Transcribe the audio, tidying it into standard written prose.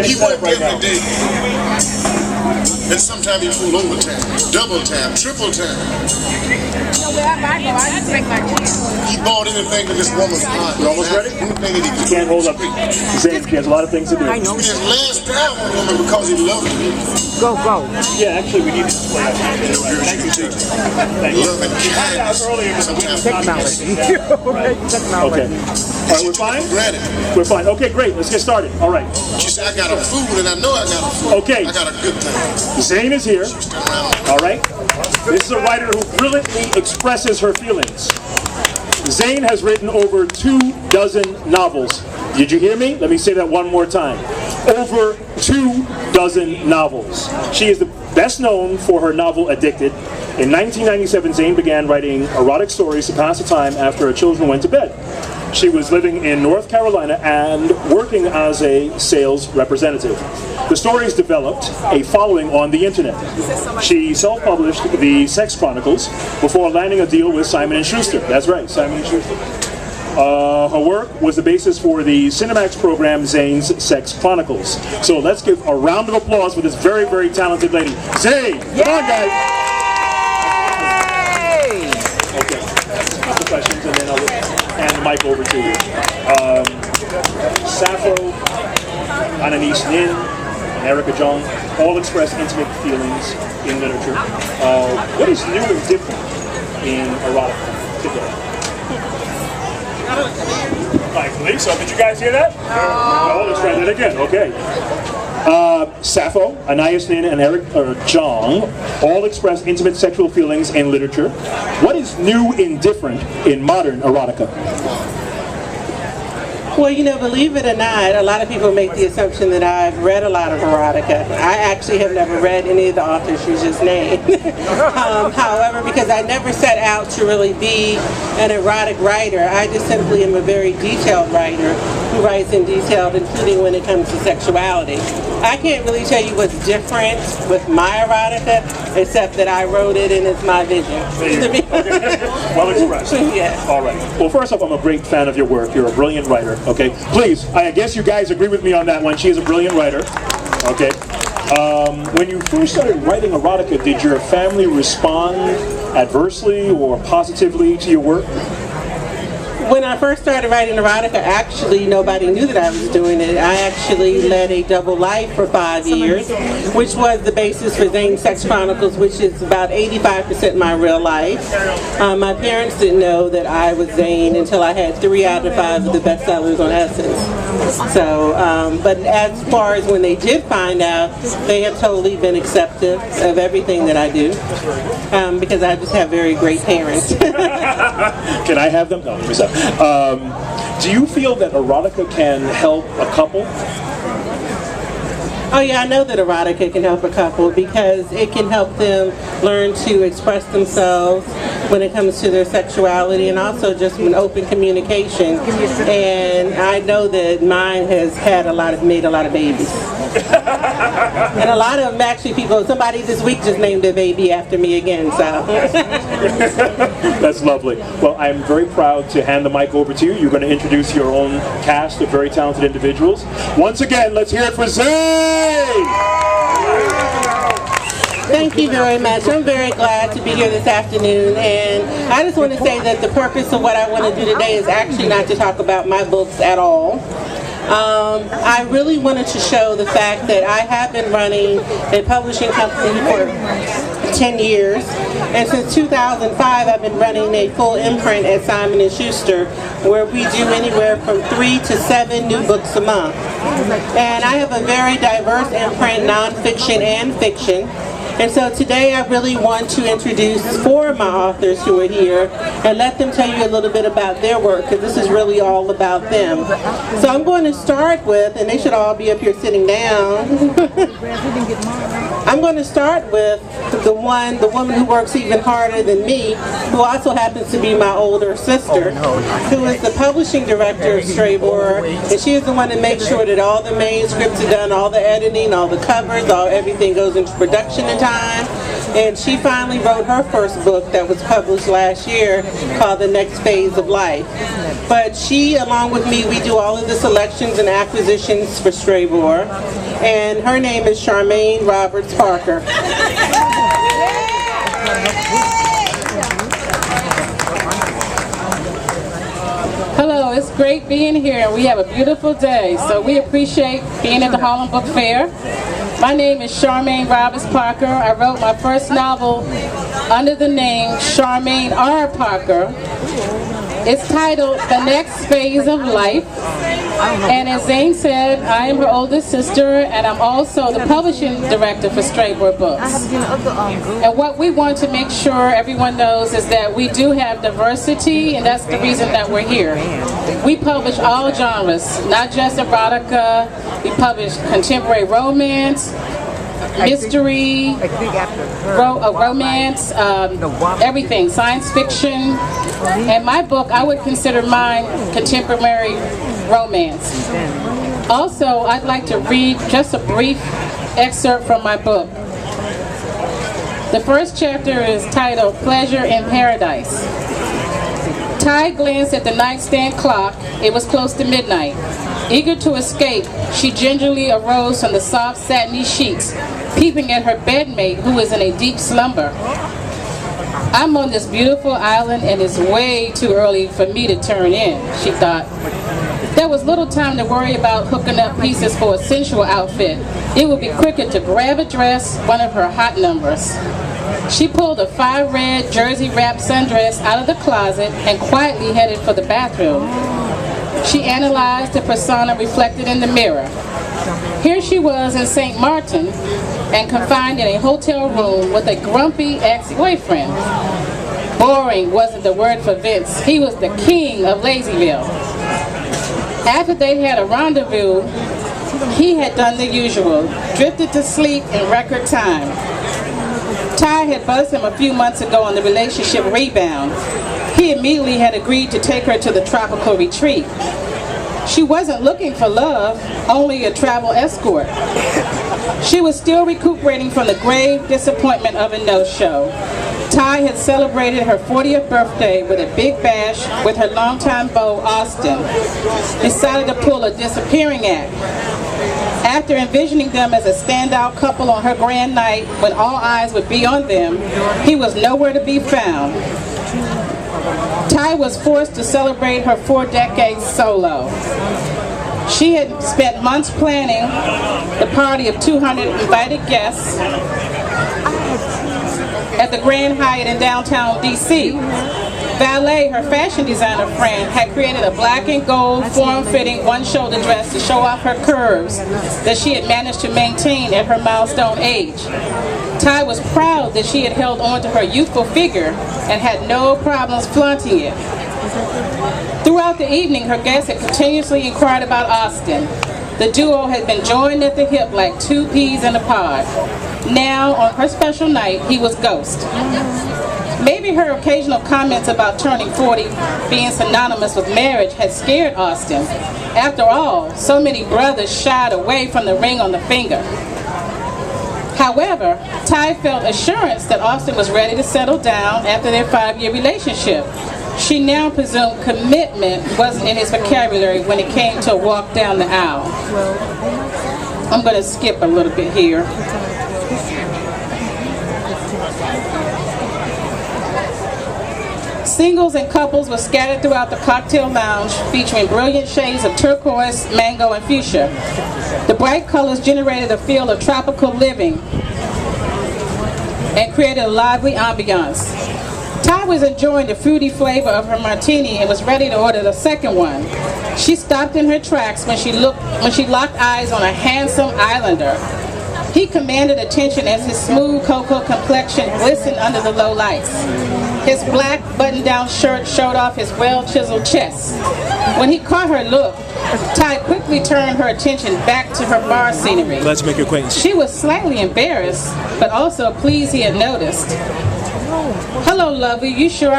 He worked every day. And sometimes he pulled overtime, double time, triple time. He bought anything to this woman's heart. You almost ready? Anything that he could. Can't hold up. Zane, he has a lot of things to do. He didn't last down with woman because he loved her. Go. Yeah, actually, we need to play that. Thank you, sir. Thank you. Love and kindness. Sometimes Okay. All right, we're fine? Granted. We're fine. Okay, great. Let's get started. All right. She said, I got a food and I know I got a food. Okay. I got a good thing. Zane is here. All right. This is a writer who brilliantly expresses her feelings. Zane has written over 24 novels. Did you hear me? Let me say that one more time. Over 24 novels. She is the best known for her novel Addicted. In 1997, Zane began writing erotic stories to pass the time after her children went to bed. She was living in North Carolina and working as a sales representative. The stories developed a following on the internet. She self-published the Sex Chronicles before landing a deal with Simon & Schuster. That's right, Simon & Schuster. Her work was the basis for the Cinemax program Zane's Sex Chronicles. So let's give a round of applause for this very, very talented lady. Zane, come on guys. Okay, a couple questions and then I'll hand the mic over to you. Sappho, Anais Nin, and Erica Jong all express intimate feelings in literature. What is new and different in erotica today? I believe so. Did you guys hear that? No. Let's try that again. Okay. Sappho, Anais Nin, and Erica Jong all express intimate sexual feelings in literature. What is new and different in modern erotica? Well, you know, believe it or not, a lot of people make the assumption that I've read a lot of erotica. I actually have never read any of the authors you just named. However, because I never set out to really be an erotic writer, I just simply am a very detailed writer who writes in detail, including when it comes to sexuality. I can't really tell you what's different with my erotica, except that I wrote it and it's my vision. Well expressed. Yeah. All right. Well, first off, I'm a great fan of your work. You're a brilliant writer. Okay. Please, I guess you guys agree with me on that one. She is a brilliant writer. Okay. When you first started writing erotica, did your family respond adversely or positively to your work? When I first started writing erotica, actually nobody knew that I was doing it. I actually led a double life for 5 years, which was the basis for Zane's Sex Chronicles, which is about 85% my real life. My parents didn't know that I was Zane until I had 3 out of 5 of the bestsellers on Essence. So, but as far as when they did find out, they have totally been accepting of everything that I do, because I just have very great parents. Can I have them? No, let me stop. Do you feel that erotica can help a couple? Oh yeah, I know that erotica can help a couple because it can help them learn to express themselves when it comes to their sexuality, and also just an open communication. And I know that mine has made a lot of babies. And a lot of them actually somebody this week just named a baby after me again, so. That's lovely. Well, I'm very proud to hand the mic over to you. You're going to introduce your own cast of very talented individuals. Once again, let's hear it for Zane! Thank you very much. I'm very glad to be here this afternoon, and I just want to say that the purpose of what I want to do today is actually not to talk about my books at all. I really wanted to show the fact that I have been running a publishing company for 10 years, and since 2005 I've been running a full imprint at Simon & Schuster, where we do anywhere from 3 to 7 new books a month. And I have a very diverse imprint, nonfiction and fiction. And so today I really want to introduce 4 of my authors who are here and let them tell you a little bit about their work, because this is really all about them. So I'm going to start with, and they should all be up here sitting down. I'm going to start with the woman who works even harder than me, who also happens to be my older sister, who is the publishing director of Strayboard, and she is the one that makes sure that all the manuscripts are done, all the editing, all the covers, everything goes into production in time. And she finally wrote her first book that was published last year called The Next Phase of Life. But she, along with me, we do all of the selections and acquisitions for Straybor. And her name is Charmaine Roberts Parker. Hello, it's great being here. We have a beautiful day, so we appreciate being at the Harlem Book Fair. My name is Charmaine Roberts Parker. I wrote my first novel under the name Charmaine R. Parker. It's titled The Next Phase of Life. And as Zane said, I am her oldest sister, and I'm also the publishing director for Straybor Books. And what we want to make sure everyone knows is that we do have diversity, and that's the reason that we're here. We publish all genres, not just erotica. We publish contemporary romance, mystery, romance, everything, science fiction. And my book, I would consider mine contemporary romance. Also, I'd like to read just a brief excerpt from my book. The first chapter is titled Pleasure in Paradise. Ty glanced at the nightstand clock. It was close to midnight. Eager to escape, she gingerly arose from the soft satiny sheets, peeping at her bedmate who was in a deep slumber. I'm on this beautiful island and it's way too early for me to turn in, she thought. There was little time to worry about hooking up pieces for a sensual outfit. It would be quicker to grab a dress, one of her hot numbers. She pulled a 5 red jersey-wrapped sundress out of the closet and quietly headed for the bathroom. She analyzed the persona reflected in the mirror. Here she was in St. Martin and confined in a hotel room with a grumpy ex-boyfriend. Boring wasn't the word for Vince. He was the king of Lazyville. After they had a rendezvous, he had done the usual, drifted to sleep in record time. Ty had buzzed him a few months ago on the relationship rebound. He immediately had agreed to take her to the tropical retreat. She wasn't looking for love, only a travel escort. She was still recuperating from the grave disappointment of a no-show. Ty had celebrated her 40th birthday with a big bash with her longtime beau, Austin. Decided to pull a disappearing act. After envisioning them as a standout couple on her grand night when all eyes would be on them, he was nowhere to be found. Ty was forced to celebrate her 4 decades solo. She had spent months planning the party of 200 invited guests at the Grand Hyatt in downtown D.C. Valet, her fashion designer friend, had created a black and gold form-fitting one-shoulder dress to show off her curves that she had managed to maintain at her milestone age. Ty was proud that she had held on to her youthful figure and had no problems flaunting it. Throughout the evening, her guests had continuously inquired about Austin. The duo had been joined at the hip like 2 peas in a pod. Now, on her special night, he was ghost. Maybe her occasional comments about turning 40 being synonymous with marriage had scared Austin. After all, so many brothers shied away from the ring on the finger. However, Ty felt assurance that Austin was ready to settle down after their 5-year relationship. She now presumed commitment wasn't in his vocabulary when it came to a walk down the aisle. I'm going to skip a little bit here. Singles and couples were scattered throughout the cocktail lounge, featuring brilliant shades of turquoise, mango, and fuchsia. The bright colors generated a feel of tropical living and created a lively ambiance. Ty was enjoying the fruity flavor of her martini and was ready to order the second one. She stopped in her tracks when she locked eyes on a handsome islander. He commanded attention as his smooth cocoa complexion glistened under the low lights. His black button-down shirt showed off his well-chiseled chest. When he caught her look, Ty quickly turned her attention back to her bar scenery. Let's make your acquaintance. She was slightly embarrassed, but also pleased he had noticed. Hello, lovely. You sure